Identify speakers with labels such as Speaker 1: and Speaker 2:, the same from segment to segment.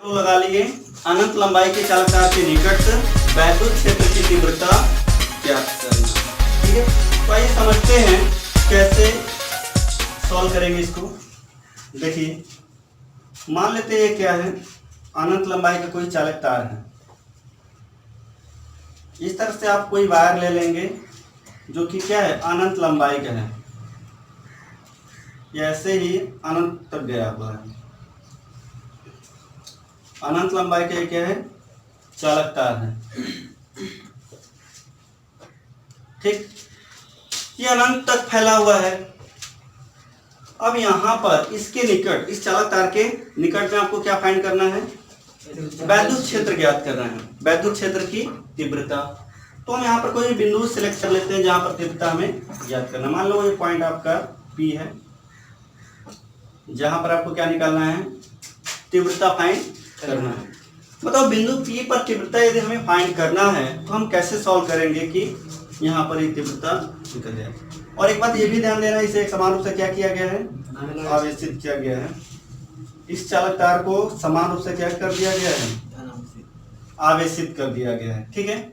Speaker 1: लगा लिए। अनंत लंबाई के चालकता के निकट वैद्युत क्षेत्र की तीव्रता ज्ञात करना। ठीक है, तो आइए समझते हैं कैसे सॉल्व करेंगे इसको। देखिए, मान लेते हैं क्या है, अनंत लंबाई का कोई चालक तार है। इस तरह से आप कोई वायर ले लेंगे जो कि क्या है, अनंत लंबाई का है, ये ऐसे ही अनंत तक गया हुआ है। अनंत लंबाई का क्या है, चालक तार है। ठीक, ये अनंत तक फैला हुआ है। अब यहाँ पर इसके निकट, इस चालक तार के निकट में आपको क्या फाइंड करना है, वैद्युत क्षेत्र ज्ञात करना है, वैद्युत क्षेत्र की तीव्रता। तो हम यहाँ पर कोई बिंदु सिलेक्ट कर लेते हैं जहां पर तीव्रता हमें ज्ञात करना। मान लो ये पॉइंट आपका P है, जहां पर आपको क्या निकालना है, तीव्रता फाइंड करना है। मतलब बिंदु P पर तीव्रता यदि हमें फाइंड करना है तो हम कैसे सॉल्व करेंगे कि यहाँ पर ये तीव्रता निकल जाए। और एक बात ये भी ध्यान देना, इसे एक समान रूप से क्या किया गया है, आवेशित किया गया है। इस चालक तार को समान रूप से क्या कर दिया गया है, आवेशित कर दिया गया है। ठीक है,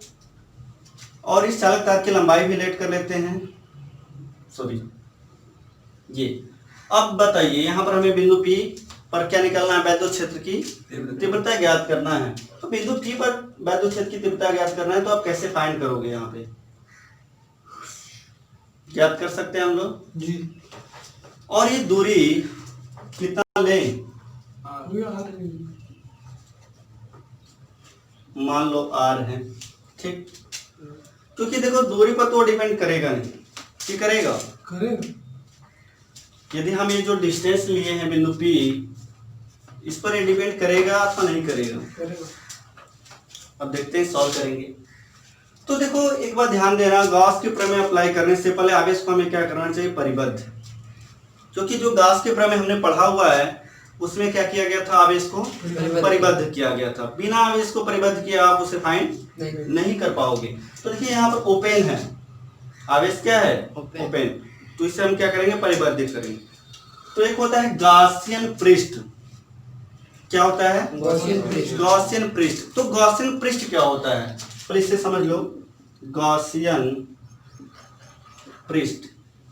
Speaker 1: और इस चालक तार की लंबाई भी लेट कर लेते हैं। सॉरी, ये अब बताइए, यहाँ पर हमें बिंदु P पर क्या निकालना है, वैद्युत क्षेत्र की तीव्रता ज्ञात करना है। तो बिंदु P पर वैद्युत क्षेत्र की तीव्रता ज्ञात करना है, तो आप कैसे फाइंड करोगे, यहाँ पे ज्ञात कर सकते हैं हम लोग जी। और ये दूरी कितना लें, मान लो R है। ठीक, क्योंकि देखो दूरी पर तो डिपेंड करेगा नहीं, कि करेगा, यदि हम ये जो डिस्टेंस लिए हैं बिंदु P, इस पर ये डिपेंड करेगा अथवा नहीं करेगा। अब देखते हैं, सॉल्व करेंगे। तो देखो, एक बार ध्यान देना, गॉस के प्रमेय अप्लाई करने से पहले आवेश को हमें क्या करना चाहिए, परिबद्ध। क्योंकि जो गॉस के प्रमेय हमने पढ़ा हुआ है उसमें क्या किया गया था, आवेश को परिबद्ध किया गया था। बिना आवेश को परिबद्ध किया आप उसे फाइंड नहीं कर पाओगे। तो देखिए, यहाँ पर ओपन है, आवेश क्या है, ओपन। तो इसे हम क्या करेंगे, परिबद्ध करेंगे। तो एक होता है गॉसियन पृष्ठ। क्या होता है, गॉसियन पृष्ठ। तो गॉसियन पृष्ठ क्या होता है, पहले इसे समझ लो। गॉसियन पृष्ठ,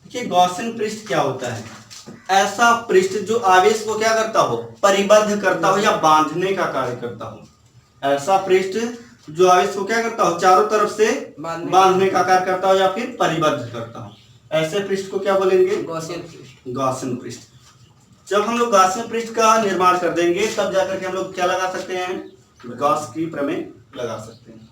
Speaker 1: देखिए गॉसियन पृष्ठ क्या होता है, ऐसा पृष्ठ जो आवेश को क्या करता हो, परिबद्ध करता हो या बांधने का कार्य करता हो। ऐसा पृष्ठ जो आवेश को क्या करता हो, चारों तरफ से बांधने का कार्य करता हो या फिर परिबद्ध करता हो, ऐसे पृष्ठ को क्या बोलेंगे, गॉसियन पृष्ठ। जब हम लोग गॉसियन पृष्ठ का निर्माण कर देंगे तब जाकर के हम लोग क्या लगा सकते हैं, गॉस की प्रमेय लगा सकते हैं।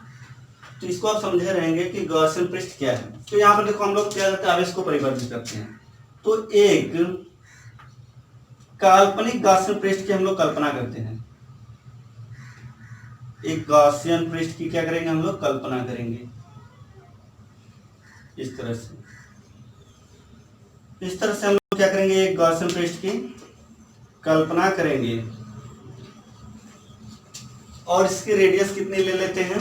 Speaker 1: तो इसको आप समझे रहेंगे कि गॉसियन पृष्ठ क्या है। तो यहाँ पर देखो, हम लोग क्या करते हैं, आवेश को परिबद्ध करते हैं। तो एक काल्पनिक गॉसियन पृष्ठ की हम लोग कल्पना करते हैं। एक गॉसियन पृष्ठ की क्या करेंगे, हम लोग कल्पना करेंगे इस तरह से। इस तरह से हम लोग क्या करेंगे, एक गॉसियन पृष्ठ की कल्पना करेंगे और इसकी रेडियस कितनी ले लेते हैं,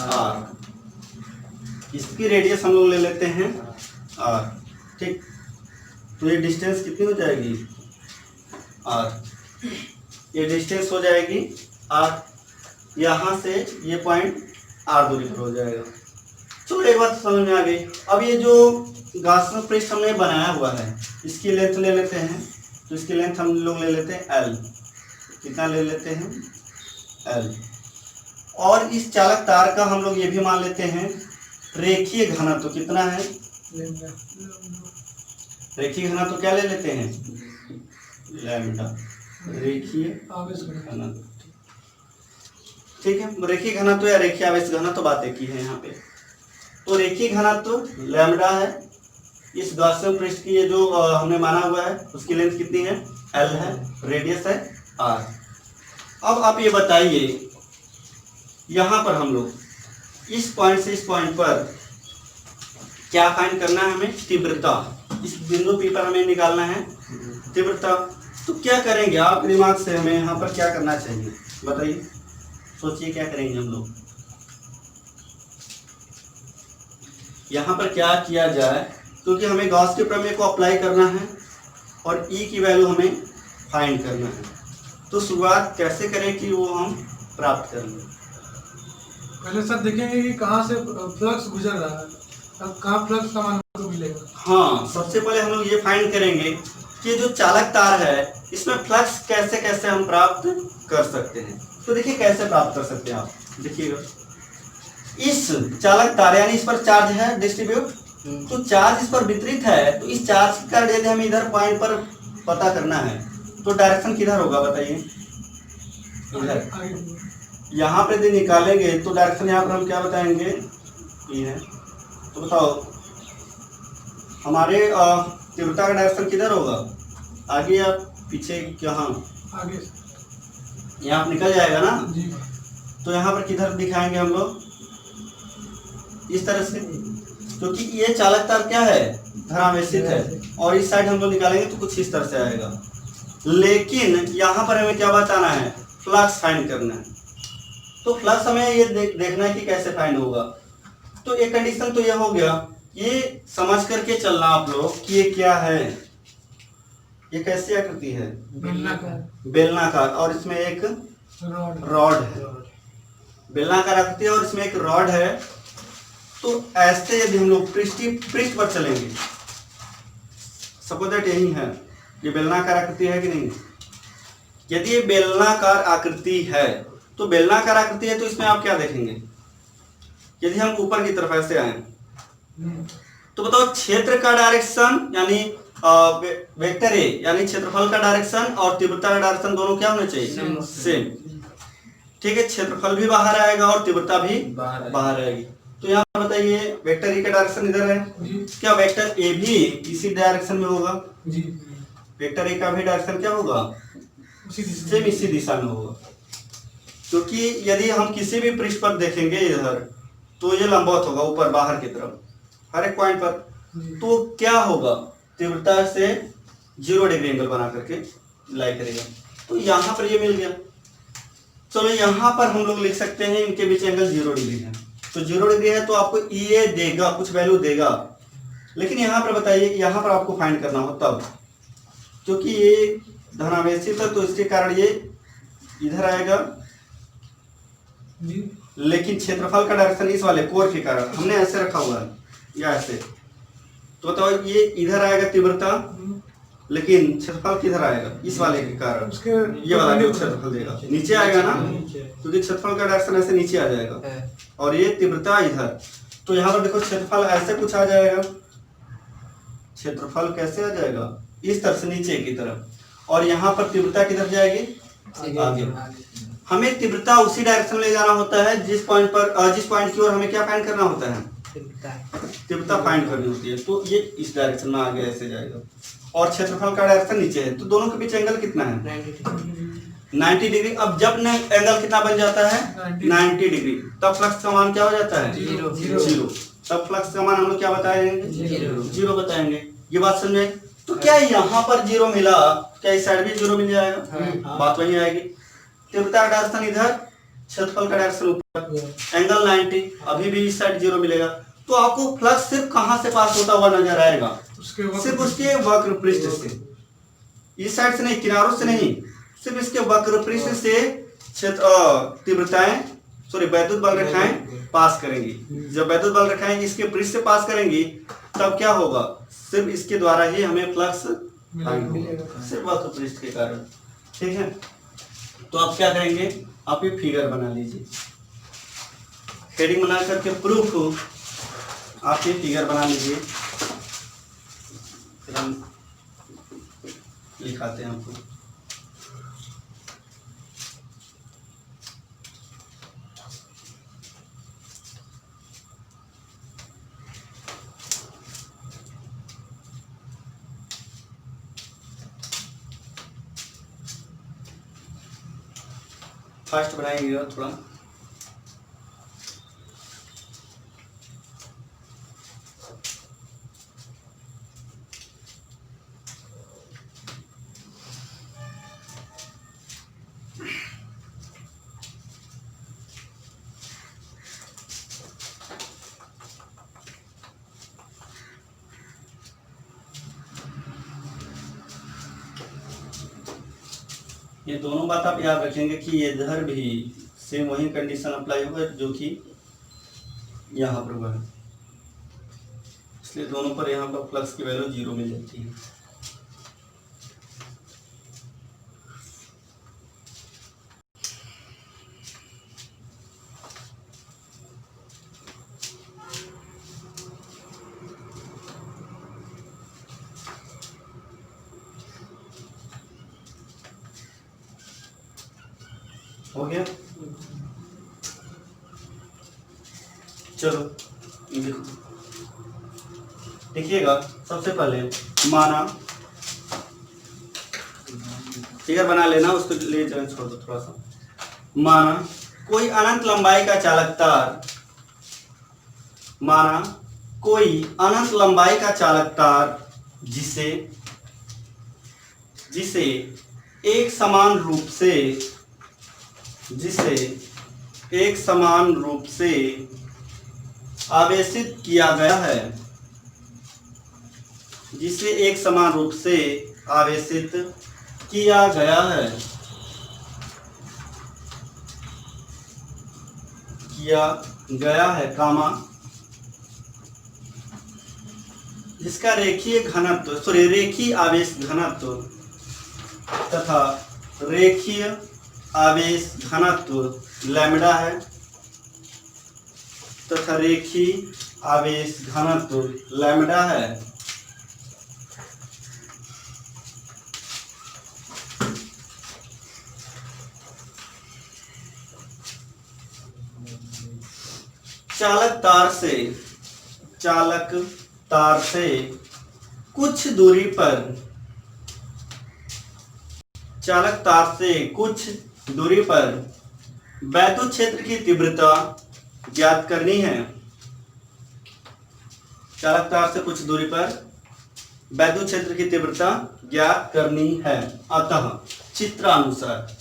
Speaker 1: R। इसकी रेडियस हम लोग ले लेते हैं R। ठीक, तो ये डिस्टेंस कितनी हो जाएगी, R। ये डिस्टेंस हो जाएगी R, यहाँ से ये पॉइंट R दूरी पर हो जाएगा। चलो, एक बात समझ में आ गई। अब ये जो गॉसियन पृष्ठ हमने बनाया हुआ है, इसकी लेंथ ले लेते हैं। तो इसकी लेंथ हम लोग ले लेते हैं L। कितना ले लेते हैं, L। और इस चालक तार का हम लोग ये भी मान लेते हैं रेखीय घनत्व। तो कितना है, रेखीय घनत्व तो क्या ले लेते हैं, लैम्डा, रेखीय घनत्व। ठीक है, रेखीय घनत्व या रेखीय आवेश घनत्व बातें की है यहाँ पे। तो रेखीय घनत्व लैम्डा है। इस गॉसियन पृष्ठ की ये जो हमने माना हुआ है उसकी लेंथ कितनी है, L है, रेडियस है R। अब आप ये बताइए, यहाँ पर हम लोग इस पॉइंट से इस पॉइंट पर क्या फाइंड करना है हमें, तीव्रता। इस बिंदु P पर हमें निकालना है तीव्रता। तो क्या करेंगे आप दिमाग से, हमें यहाँ पर क्या करना चाहिए, बताइए, सोचिए क्या करेंगे हम लोग। यहाँ पर क्या किया जाए, क्योंकि हमें गॉस के प्रमेय को अप्लाई करना है और E की वैल्यू हमें फाइंड करना है। तो शुरुआत कैसे करें कि वो हम प्राप्त कर लें।
Speaker 2: पहले सर देखेंगे कि कहाँ से फ्लक्स गुजर रहा है, अब कहाँ फ्लक्स समान हमको मिलेगा।
Speaker 1: हाँ, सबसे पहले हम लोग ये फाइंड करेंगे कि जो चालक तार है इसमें फ्लक्स कैसे कैसे हम प्राप्त कर सकते हैं। तो देखिए कैसे प्राप्त कर सकते हैं आप, देखिएगा इस चालक तार यानी इस पर चार्ज है डिस्ट्रीब्यूट, तो चार्ज इस पर वितरित है, तो इस चार्ज का यदि हमें इधर पॉइंट पर पता करना है तो डायरेक्शन किधर होगा बताइए, इधर। यहाँ पे यदि निकालेंगे तो डायरेक्शन यहाँ पर हम क्या बताएंगे, ये है। तो बताओ हमारे तीव्रता का डायरेक्शन किधर होगा, आगे या पीछे, कहाँ
Speaker 2: आगे,
Speaker 1: यहाँ पर निकल जाएगा ना
Speaker 2: जी।
Speaker 1: तो यहाँ पर किधर दिखाएंगे हम लोग, इस तरह से, क्योंकि ये चालक तार क्या है, धनावेशित है, और इस साइड हम लोग निकालेंगे तो कुछ इस तरह से आएगा। लेकिन यहाँ पर हमें क्या बताना है, फ्लक्स फाइंड करना है। तो फ्लक्स हमें ये देखना है कि कैसे फाइंड होगा। तो एक कंडीशन तो ये हो गया, ये समझ करके चलना आप लोग कि ये क्या है, ये कैसी आकृति है, बेलनाकार, और इसमें एक रॉड है, बेलनाकार आकृति है और इसमें एक रॉड है। तो ऐसे यदि हम लोग पृष्ठ पर चलेंगे, सपोज दैट यही है, ये बेलनाकार आकृति है कि नहीं, यदि ये बेलनाकार आकृति है तो बेलनाकार आकृति है तो इसमें आप क्या देखेंगे, यदि हम ऊपर की तरफ ऐसे आए तो बताओ क्षेत्र का डायरेक्शन यानी वेक्टर ए यानी क्षेत्रफल का डायरेक्शन और तीव्रता का डायरेक्शन दोनों क्या होने चाहिए, सेम। ठीक है, क्षेत्रफल भी बाहर आएगा और तीव्रता भी बाहर आएगी। तो यहाँ बताइए वेक्टर ए का डायरेक्शन इधर है, क्या वेक्टर ए भी इसी डायरेक्शन में होगा, वेक्टर ए का भी डायरेक्शन क्या होगा, सेम इसी दिशा में होगा। क्योंकि यदि हम किसी भी पृष्ठ पर देखेंगे इधर तो ये लंबवत होगा ऊपर बाहर की तरफ हर एक पॉइंट पर, तो क्या होगा, तीव्रता से 0 डिग्री एंगल बना करके लाई करेगा। तो यहाँ पर ये मिल गया। चलो यहाँ पर हम लोग लिख सकते हैं इनके बीच एंगल 0 डिग्री है, तो 0 डिग्री है तो आपको ये देगा, कुछ वैल्यू देगा। लेकिन यहाँ पर बताइए कि यहाँ पर आपको फाइंड करना हो तब, क्योंकि ये धनावेशित है तो इसके कारण ये इधर आएगा, लेकिन क्षेत्रफल का डायरेक्शन इस वाले कोर के कारण हमने ऐसे रखा हुआ है या ऐसे, तो बताओ ये इधर आएगा तीव्रता, लेकिन क्षेत्रफल किधर आएगा, इस वाले के कारण ये वाला जो क्षेत्रफल देगा नीचे आएगा ना, क्योंकि क्षेत्रफल का डायरेक्शन ऐसे नीचे आ जाएगा और ये तीव्रता इधर। तो यहाँ पर देखो क्षेत्रफल ऐसे कुछ आ जाएगा, क्षेत्रफल कैसे आ जाएगा, इस तरफ से नीचे की तरफ, और यहाँ पर तीव्रता किधर जाएगी, आगे। हमें तीव्रता उसी डायरेक्शन ले जाना होता है जिस पॉइंट की ओर हमें क्या फाइंड करना होता है, तीव्रता फाइंड करनी होती है। तो ये इस डायरेक्शन में आगे ऐसे जाएगा और क्षेत्रफल का डायरेक्शन नीचे है, तो दोनों के बीच एंगल कितना है, 90 डिग्री। अब जब एंगल कितना बन जाता है, 90 डिग्री, तब फ्लक्स का मान क्या हो जाता है, 0। तब फ्लक्स का मान हम लोग क्या बताएंगे, 0 बताएंगे। ये बात समझ में। तो क्या यहाँ पर 0 मिला, क्या इस साइड भी 0 मिल जाएगा, बात वही आएगी। तीव्रता का डायरेक्शन इधर, क्षेत्रफल का डायरेक्शन ऊपर, एंगल 90, अभी भी इस साइड 0 मिलेगा। तो आपको फ्लक्स सिर्फ कहां से पास होता हुआ नजर आएगा, सिर्फ उसके वक्र पृष्ठ से, इस साइड से नहीं, किनारों से नहीं, सिर्फ इसके वक्र पृष्ठ से तीव्रताएं वैद्युत बल रेखाएं पास करेंगी। जब वैद्युत बल रेखाएं इसके पृष्ठ से पास करेंगी तब क्या होगा, सिर्फ इसके द्वारा ही हमें फ्लक्स मिलेगा, सिर्फ वक्र पृष्ठ के कारण। ठीक है, तो आप क्या करेंगे, आप ये फिगर बना लीजिए, हेडिंग बना करके प्रूफ आप ये फिगर बना लीजिए, फिर हम लिखाते हैं आपको। फास्ट बनाएंगे थोड़ा, ये दोनों बात आप याद रखेंगे कि इधर भी सेम वही कंडीशन अप्लाई होगा जो कि यहाँ पर हुआ है, इसलिए दोनों पर यहाँ पर फ्लक्स की वैल्यू 0 मिल जाती है। हो गया। चलो देखो, देखिएगा सबसे पहले माना, फिगर बना लेना, उसको ले जाना, छोड़ दो थोड़ा सा। माना कोई अनंत लंबाई का चालक तार, माना कोई अनंत लंबाई का चालक तार जिसे जिसे एक समान रूप से आवेशित किया गया है, जिसे एक समान रूप से आवेशित किया गया है, कामा, जिसका रेखीय आवेश घनत्व तथा रेखीय आवेश घनत्व लैम्ब्डा है, तथा रेखीय आवेश घनत्व लैम्ब्डा है। चालक तार से कुछ दूरी पर वैद्युत क्षेत्र की तीव्रता ज्ञात करनी है। चालक तार से कुछ दूरी पर वैद्युत क्षेत्र की तीव्रता ज्ञात करनी है। अतः चित्रानुसार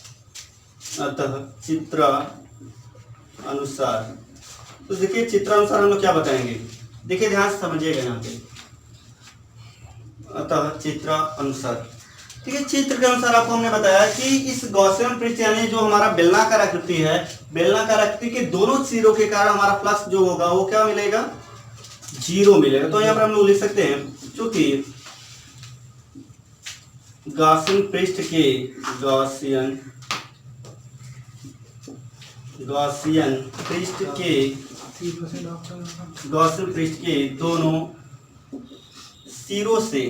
Speaker 1: तो देखिए चित्रानुसार हम लोग क्या बताएंगे, देखिए ध्यान से समझिएगा यहाँ पे। अतः चित्रानुसार, ठीक है, चित्र के अनुसार आपको हमने बताया कि इस गॉसियन पृष्ठ यानी जो हमारा बेलनाकार आकृति है, बेलनाकार आकृति के दोनों सिरों के कारण हमारा फ्लक्स जो होगा वो क्या मिलेगा, 0 मिलेगा। तो यहाँ पर हम लोग लिख सकते हैं क्योंकि गॉसियन पृष्ठ के दोनों सिरों से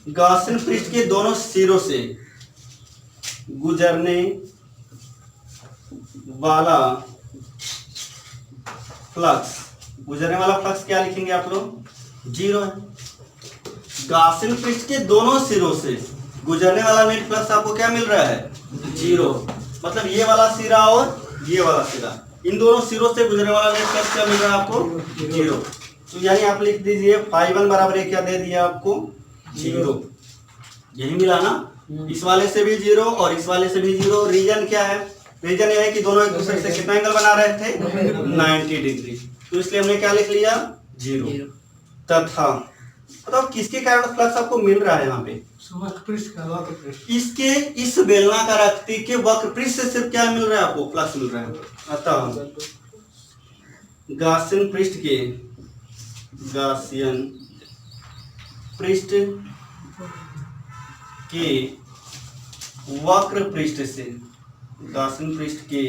Speaker 1: गॉसियन पृष्ठ के दोनों सिरों से गुजरने वाला फ्लक्स क्या लिखेंगे आप लोग, 0 है। गॉसियन पृष्ठ के दोनों सिरों से गुजरने वाला नेट फ्लक्स आपको क्या मिल रहा है, 0। मतलब ये वाला सिरा और ये वाला सिरा, इन दोनों सिरों से गुजरने वाला नेट फ्लक्स क्या मिल रहा है आपको, 0। तो यानी आप लिख दीजिए φ1 बराबर क्या दे दिया आपको, 0। यही मिला ना, इस वाले से भी 0 और इस वाले से भी 0। रीजन क्या है, रीजन यह है कि दोनों एक दूसरे से कितना एंगल बना रहे थे, 90 डिग्री। तो इसलिए हमने क्या लिख लिया, 0। तथा मतलब किसके कारण फ्लक्स आपको मिल रहा है यहाँ पे, इसके इस बेलनाकार आकृति के वक्र पृष्ठ से सिर्फ क्या मिल रहा है आपको, फ्लक्स मिल रहा है। अतः गॉसियन पृष्ठ के वक्र पृष्ठ से गॉसियन पृष्ठ के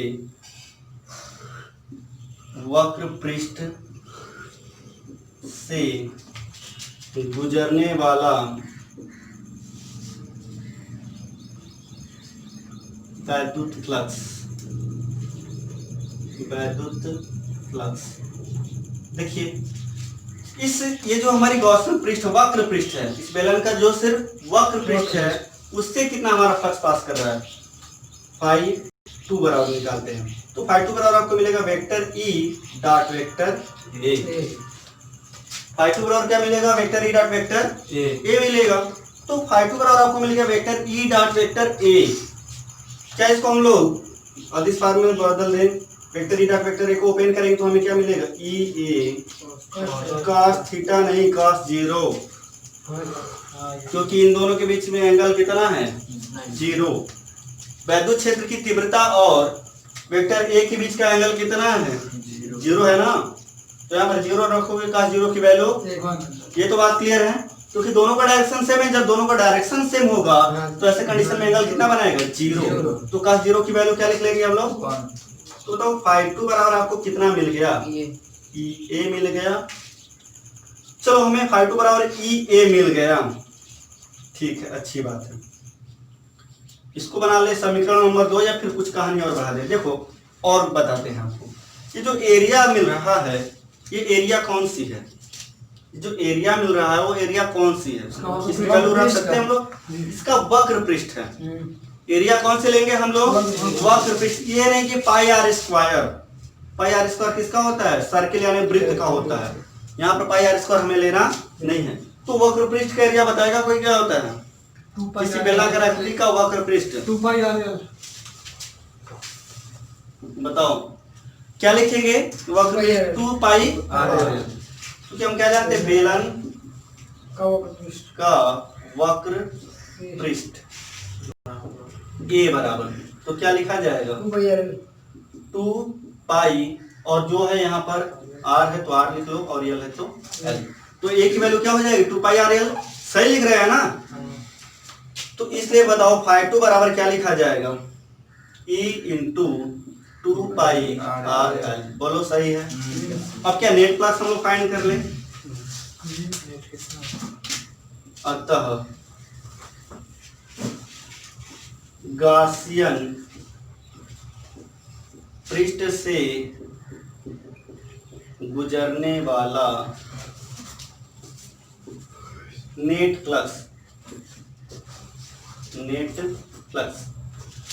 Speaker 1: वक्र पृष्ठ से गुजरने वाला वैद्युत फ्लक्स, देखिए ये जो हमारी गॉसियन पृष्ठ वक्र पृष्ठ है, इस बेलन का जो सिर्फ वक्र पृष्ठ है उससे कितना हमारा फ्लक्स पास कर रहा है, φ2 बराबर निकालते हैं। तो φ2 बराबर आपको मिलेगा vector E dot vector A। φ2 बराबर क्या मिलेगा, vector E dot vector A मिलेगा। तो φ2 बराबर आपको मिलेगा vector E dot vector A। क्या इसको हम लोग अदिश फार्मूले में बदल दें, vector E dot vector A को ओपन करेंगे तो हमें क्या मिलेगा, EA cos थीटा नहीं cos 0 क्योंकि इन दोनों के बीच में एंगल कितना है 0। वैद्युत क्षेत्र की तीव्रता और वेक्टर ए के बीच का एंगल कितना है 0 है ना। तो यहाँ पर 0 रखोगे cos 0 की वैल्यू, ये तो बात क्लियर है क्योंकि दोनों का डायरेक्शन सेम है। जब दोनों का डायरेक्शन सेम होगा तो ऐसे कंडीशन में एंगल कितना बनाएगा 0। तो cos 0 की वैल्यू क्या लिख लेंगे हम लोग। तो बताओ φ2 बराबर आपको कितना मिल गया EA मिल गया। चलो हमें φ2 बराबर EA मिल गया, ठीक है, अच्छी बात है। इसको बना ले समीकरण नंबर 2 या फिर कुछ कहानी और बढ़ा दे। देखो और बताते हैं आपको, ये जो एरिया मिल रहा है ये एरिया कौन सी है, जो एरिया मिल रहा है वो एरिया कौन सी है, इसकी वैल्यू रख सकते हैं हम लोग। इसका वक्र पृष्ठ है। एरिया कौन से लेंगे हम लोग, वक्र पृष्ठ। ये नहीं कि pi r square, pi r square किसका होता है, सर्किल यानी वृत्त का होता है। यहाँ पर पाई आर स्क्वायर हमें लेना नहीं है। तो वक्र पृष्ठ का एरिया बताएगा कोई, क्या होता है किसी बेलनाकार आकृति का वक्र पृष्ठ
Speaker 2: 2 पाई RL।
Speaker 1: बताओ क्या लिखेंगे, वक्र पृष्ठ 2 पाई RL। क्योंकि हम क्या जानते हैं बेलन का वक्र पृष्ठ ए बराबर, तो क्या लिखा जाएगा 2 पाई, और जो है यहाँ पर r है तो r लिख लो और l है तो l। तो a की वैल्यू क्या हो जाएगी 2 पाई RL। सही लिख रहे हैं ना। तो इसलिए बताओ φ2 बराबर क्या लिखा जाएगा E इंटू 2 पाई RL। बोलो सही है। अब क्या नेट प्लस हम लोग फाइंड कर लें। अतः गॉसियन पृष्ठ से गुजरने वाला नेट प्लस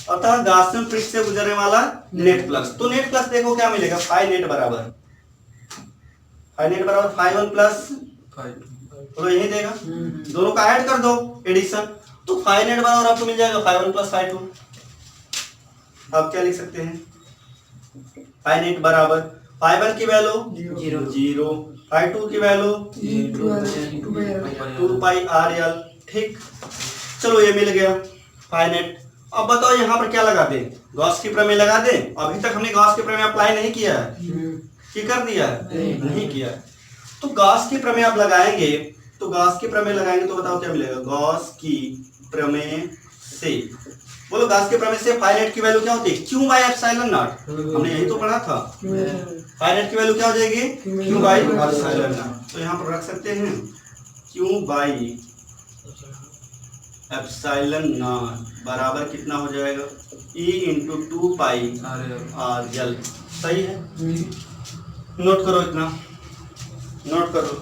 Speaker 1: अतः गॉसियन पृष्ठ से गुजरने वाला नेट प्लस। तो नेट प्लस देखो क्या मिलेगा, फाई नेट बराबर φ1 प्लस तो यही देगा, दोनों का ऐड कर दो एडिशन, तो फाई नेट बराबर आपको मिल जाएगा φ1 प्लस φ2। अब क्या लिख सकते हैं, फाई नेट बराबर φ1 की वैल्यू 0, φ2 की वैल्यू 2 पाई RL। ठीक, चलो ये मिल गया फाई नेट। अब बताओ यहाँ पर क्या लगा दें, गॉस की प्रमेय लगा दें। अभी तक हमने गॉस की प्रमेय अप्लाई नहीं किया है, कि कर दिया है नहीं किया है। तो गॉस की प्रमेय आप लगाएंगे, तो गॉस की प्रमेय लगाएंगे तो बताओ क्या मिलेगा, गॉस की प्रमेय से, बोलो गॉस की प्रमेय से फाई नेट की वैल्यू क्या होती है Q बाई एप्सिलॉन नॉट। हमने यही तो पढ़ा था, फाई नेट की वैल्यू क्या हो जाएगी Q बाई एप्सिलॉन नॉट। तो यहाँ पर रख सकते हैं Q बाई एप्सिलॉन नॉट बराबर कितना हो जाएगा E इंटू 2 पाई RL। सही है, नोट करो, इतना नोट करो,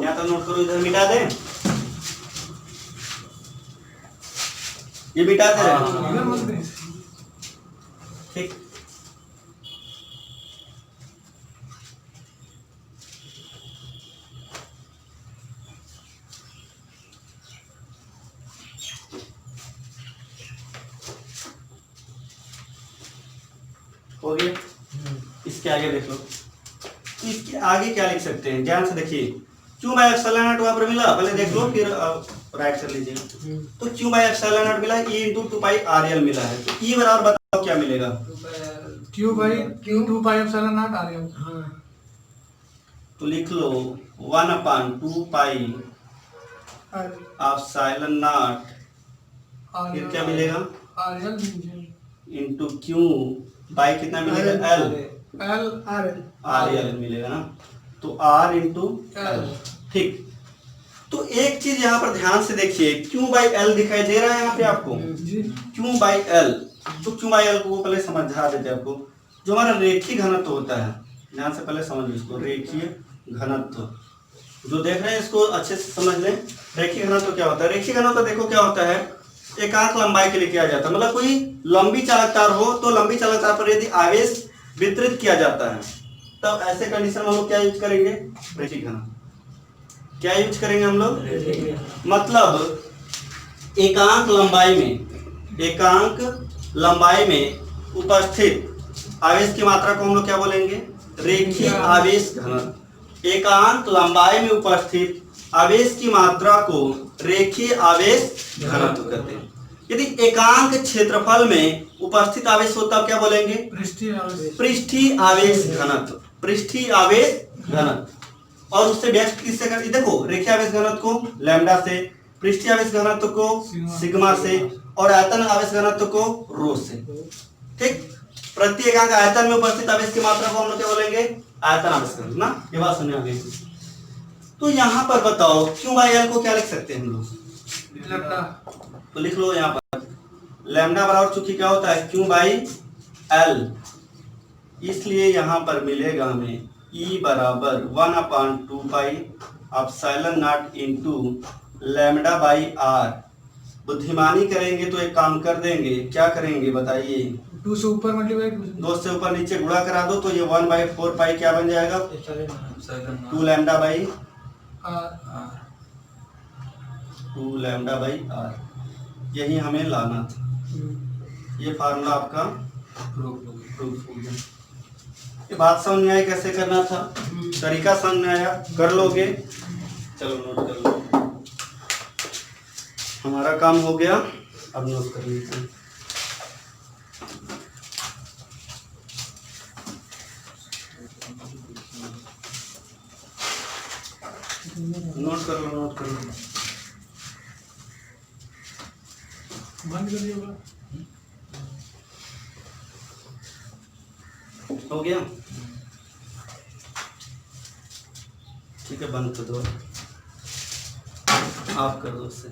Speaker 1: यहाँ तक नोट करो, इधर मिटा दें, ये मिटा दे। ठीक, हो गया। इसके आगे देख लो, तो इसके आगे क्या लिख सकते हैं, ध्यान से देखिए। Q बाई एप्सिलॉन नॉट वहां पर मिला, पहले देख लो फिर राइट कर लीजिएगा। तो Q बाई एप्सिलॉन नॉट मिला, E इंटू 2 पाई RL मिला है। तो E बराबर बताओ क्या मिलेगा,
Speaker 2: Q by 2 pi epsilon not RL।
Speaker 1: तो लिख लो 1/2 पाई एप्सिलॉन नॉट, फिर क्या मिलेगा
Speaker 2: RL
Speaker 1: इंटू Q बाई कितना मिलेगा RL मिलेगा ना, तो R इंटू L। ठीक, तो एक चीज यहाँ पर ध्यान से देखिए, Q बाई L दिखाई दे रहा है यहाँ पे आपको, Q बाई L। तो Q बाई L को पहले समझा देते हैं आपको, जो हमारा रेखीय घनत्व होता है, ध्यान से पहले समझ लो इसको, रेखीय घनत्व जो देख रहे हैं इसको अच्छे से समझ लें। रेखीय घनत्व क्या होता है, रेखीय घनत्व देखो क्या होता है, एकांक लंबाई के लिए किया जाता है। मतलब कोई लंबी चालक तार हो तो लंबी चालक तार पर यदि आवेश वितरित किया जाता है तब ऐसे कंडीशन में हम लोग क्या यूज करेंगे, रेखीय घनत्व। क्या यूज करेंगे हम लोग, मतलब एकांक लंबाई में उपस्थित आवेश की मात्रा को हम लोग क्या बोलेंगे, रेखीय आवेश घनत्व। एकांक लंबाई में उपस्थित आवेश की मात्रा को रेखीय आवेश घनत्व कहते हैं। यदि एकांक क्षेत्रफल में उपस्थित आवेश होता है क्या बोलेंगे?
Speaker 2: पृष्ठीय आवेश।
Speaker 1: पृष्ठीय आवेश घनत्व। पृष्ठीय आवेश घनत्व। और उससे व्यक्त किससे करते? देखो रेखीय आवेश घनत्व को लैम्डा से, पृष्ठीय आवेश घनत्व को सिग्मा से, और आयतन आवेश घनत्व को रो से। ठीक, प्रति एकांक आयतन में उपस्थित आवेश की मात्रा को हम लोग क्या बोलेंगे? आयतन आवेश घनत्व ना। ये बात सुनने आ गई। तो यहाँ पर बताओ क्यों बाई एल को क्या लिख सकते हैं हम लोग?
Speaker 2: लैम्डा।
Speaker 1: तो लिख लो यहाँ पर लैम्डा बराबर चूंकि क्या होता है क्यू बाई एल, इसलिए यहाँ पर मिलेगा हमें E बराबर 1/2 pi epsilon naught into lambda by r. बुद्धिमानी करेंगे तो एक काम कर देंगे, क्या करेंगे बताइए?
Speaker 2: 2 से ऊपर मल्टीप्लाई
Speaker 1: 2 से ऊपर नीचे गुणा करा दो तो ये 1/4 पाई क्या बन जाएगा? 2 lambda by
Speaker 2: r.
Speaker 1: 2 lambda by r. यही हमें लाना था। ये फार्मूला आपका प्रूफ हो गया। ये बात समझ में आई कैसे करना था? तरीका समझ में आया? कर लोगे? चलो नोट कर लो। हमारा काम हो गया, अब नोट कर लीजिए। नोट कर लो, नोट कर लो।
Speaker 2: बंद कर दिया होगा।
Speaker 1: हो गया? ठीक है, बंद कर दो। आप कर दो उससे।